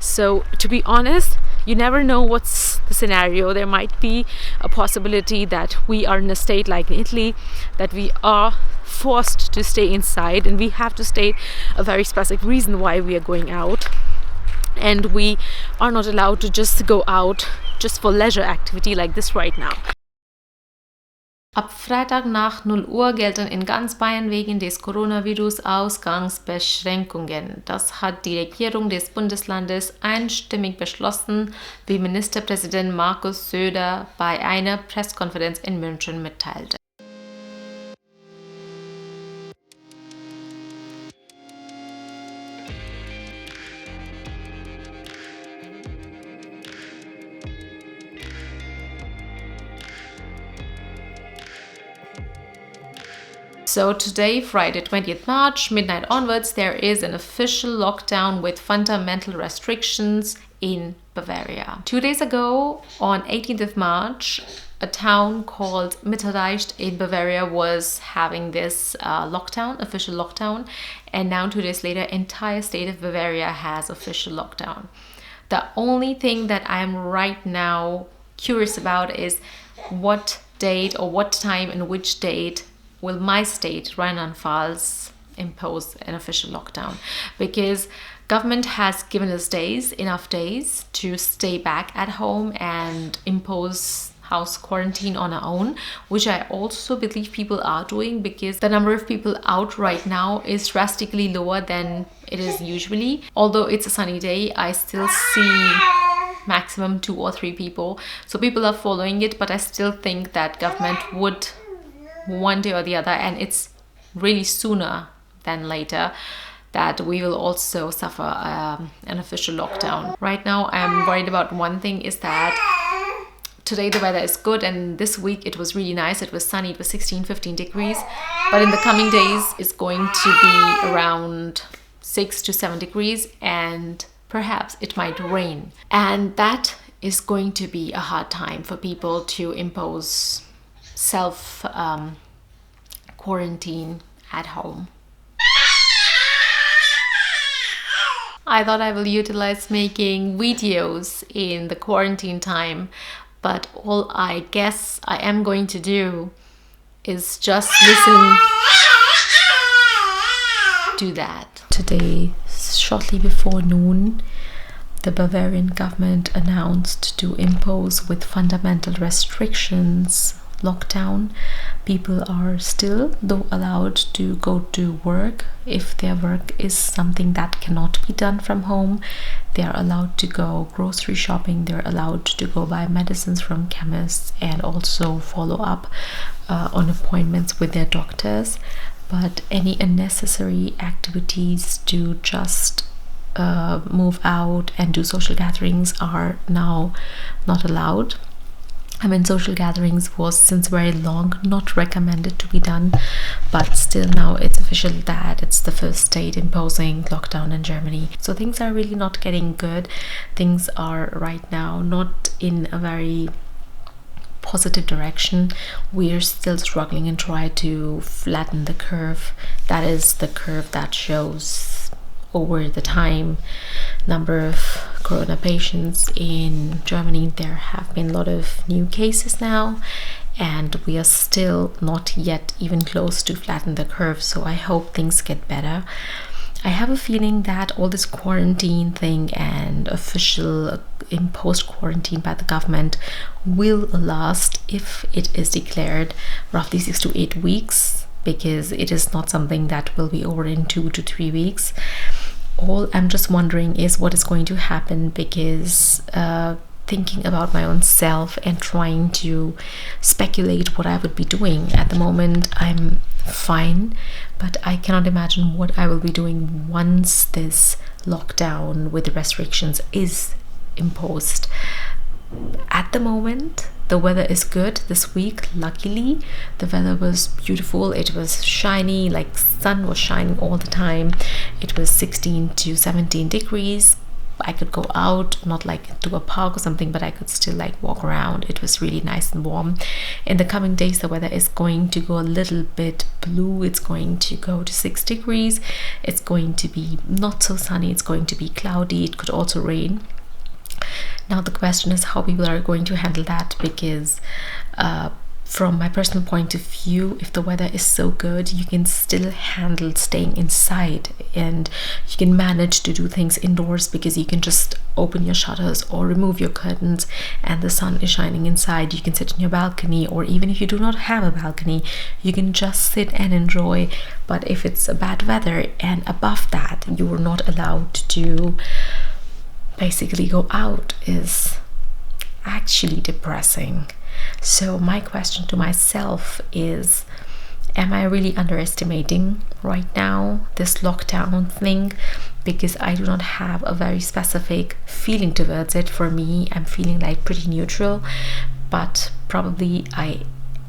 So to be honest, you never know what's the scenario. There might be a possibility that we are in a state like in Italy, that we are forced to stay inside, and we have to state a very specific reason why we are going out, and we are not allowed to just go out just for leisure activity like this right now. Ab Freitag nach 0 Uhr gelten in ganz Bayern wegen des Coronavirus Ausgangsbeschränkungen. Das hat die Regierung des Bundeslandes einstimmig beschlossen, wie Ministerpräsident Markus Söder bei einer Pressekonferenz in München mitteilte. So today, Friday 20th March, midnight onwards, there is an official lockdown with fundamental restrictions in Bavaria. 2 days ago, on 18th of March, a town called Mitterreicht in Bavaria was having this official lockdown, and now 2 days later, entire state of Bavaria has official lockdown. The only thing that I'm right now curious about is what date or what time and which date will my state, Rheinland-Pfalz, impose an official lockdown? Because government has given us enough days to stay back at home and impose house quarantine on our own, which I also believe people are doing, because the number of people out right now is drastically lower than it is usually. Although it's a sunny day, I still see maximum 2 or 3 people. So people are following it, but I still think that government would one day or the other, and it's really sooner than later, that we will also suffer an official lockdown. Right now I'm worried about one thing, is that today the weather is good, and this week it was really nice. It was sunny, it was 16-15 degrees, but in the coming days it's going to be around 6 to 7 degrees, and perhaps it might rain, and that is going to be a hard time for people to impose self quarantine at home. I thought I will utilize making videos in the quarantine time, but all I guess I am going to do is just listen to that. Today, shortly before noon, the Bavarian government announced to impose with fundamental restrictions lockdown. People are still, though, allowed to go to work. If their work is something that cannot be done from home, they are allowed to go grocery shopping, they're allowed to go buy medicines from chemists, and also follow up on appointments with their doctors. But any unnecessary activities to just move out and do social gatherings are now not allowed. I mean, social gatherings was since very long not recommended to be done, but still now it's official that it's the first state imposing lockdown in Germany. So things are really not getting good. Things are right now not in a very positive direction. We're still struggling and try to flatten the curve. That is the curve that shows over the time number of corona patients in Germany. There have been a lot of new cases now, and we are still not yet even close to flatten the curve, so I hope things get better. I have a feeling that all this quarantine thing and official imposed quarantine by the government will last, if it is declared, roughly 6 to 8 weeks, because it is not something that will be over in 2 to 3 weeks. All I'm just wondering is what is going to happen, because thinking about my own self and trying to speculate what I would be doing. At the moment I'm fine, but I cannot imagine what I will be doing once this lockdown with the restrictions is imposed. At the moment the weather is good this week. Luckily the weather was beautiful. It was shiny, like sun was shining all the time. It was 16 to 17 degrees, I could go out, not like to a park or something, but I could still like walk around. It was really nice and warm. In the coming days, the weather is going to go a little bit blue. It's going to go to 6 degrees. It's going to be not so sunny. It's going to be cloudy. It could also rain. Now the question is how people are going to handle that, because from my personal point of view, if the weather is so good, you can still handle staying inside, and you can manage to do things indoors because you can just open your shutters or remove your curtains and the sun is shining inside. You can sit on your balcony, or even if you do not have a balcony, you can just sit and enjoy. But if it's a bad weather and above that you are not allowed to basically go out, is actually depressing. So my question to myself is, am I really underestimating right now this lockdown thing? Because I do not have a very specific feeling towards it. For me, I'm feeling like pretty neutral, but probably I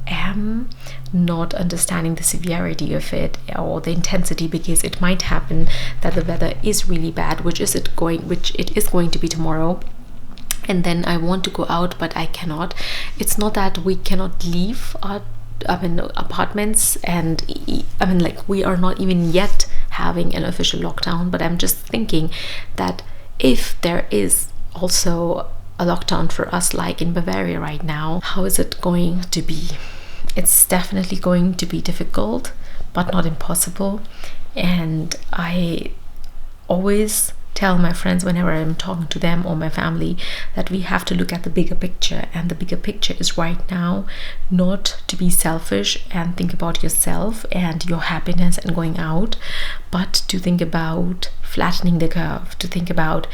am not understanding the severity of it or the intensity, because it might happen that the weather is really bad, which it is going to be tomorrow, and then I want to go out but I cannot. It's not that we cannot leave our apartments, and like we are not even yet having an official lockdown, but I'm just thinking that if there is also a lockdown for us like in Bavaria right now, how is it going to be? It's definitely going to be difficult, but not impossible. And I always tell my friends whenever I'm talking to them or my family that we have to look at the bigger picture, and the bigger picture is right now not to be selfish and think about yourself and your happiness and going out, but to think about flattening the curve, to think about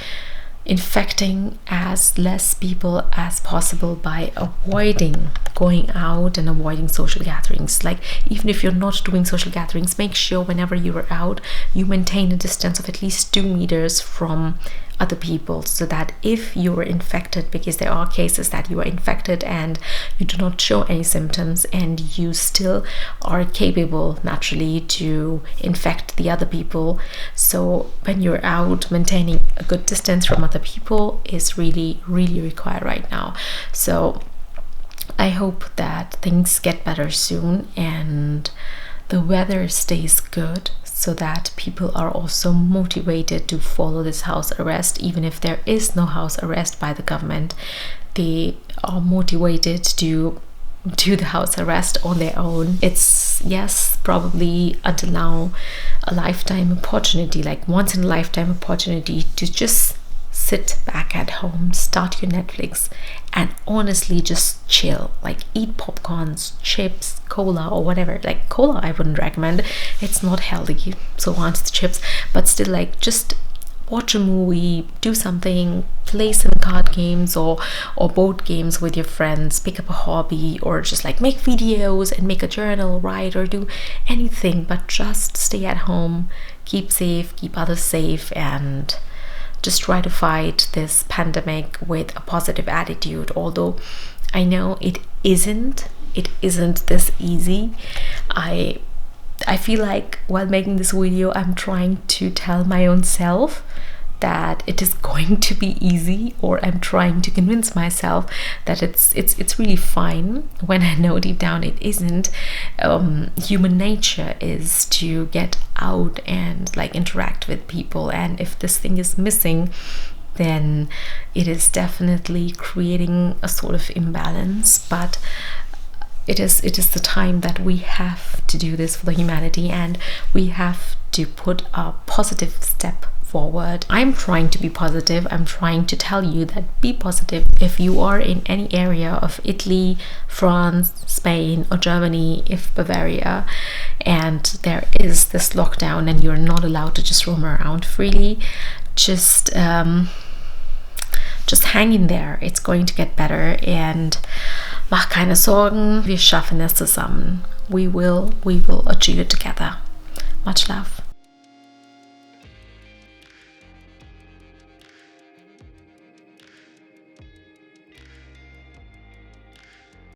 infecting as less people as possible by avoiding going out and avoiding social gatherings. Like, even if you're not doing social gatherings, make sure whenever you are out you maintain a distance of at least 2 meters from other people, so that if you are infected, because there are cases that you are infected and you do not show any symptoms and you still are capable naturally to infect the other people. So when you're out, maintaining a good distance from other people is really required right now. So I hope that things get better soon and the weather stays good, so that people are also motivated to follow this house arrest. Even if there is no house arrest by the government, they are motivated to do the house arrest on their own. It's, yes, probably until now a lifetime opportunity, like once in a lifetime opportunity to just sit back at home, start your Netflix, and honestly just chill, like eat popcorns, chips, cola, or whatever. Like cola I wouldn't recommend, it's not healthy, so once the chips, but still, like, just watch a movie, do something, play some card games or board games with your friends, pick up a hobby, or just like make videos and make a journal, write, or do anything, but just stay at home, keep safe, keep others safe, and just try to fight this pandemic with a positive attitude. Although I know it isn't this easy. I feel like while making this video I'm trying to tell my own self that it is going to be easy, or I'm trying to convince myself that it's really fine, when I know deep down it isn't. Human nature is to get out and like interact with people, and if this thing is missing, then it is definitely creating a sort of imbalance. But it is the time that we have to do this for the humanity, and we have to put a positive step forward. I'm trying to be positive. I'm trying to tell you that be positive. If you are in any area of Italy, France, Spain, or Germany, if Bavaria, and there is this lockdown and you're not allowed to just roam around freely, just hang in there. It's going to get better, and mach keine Sorgen, wir schaffen es zusammen. We will achieve it together. Much love.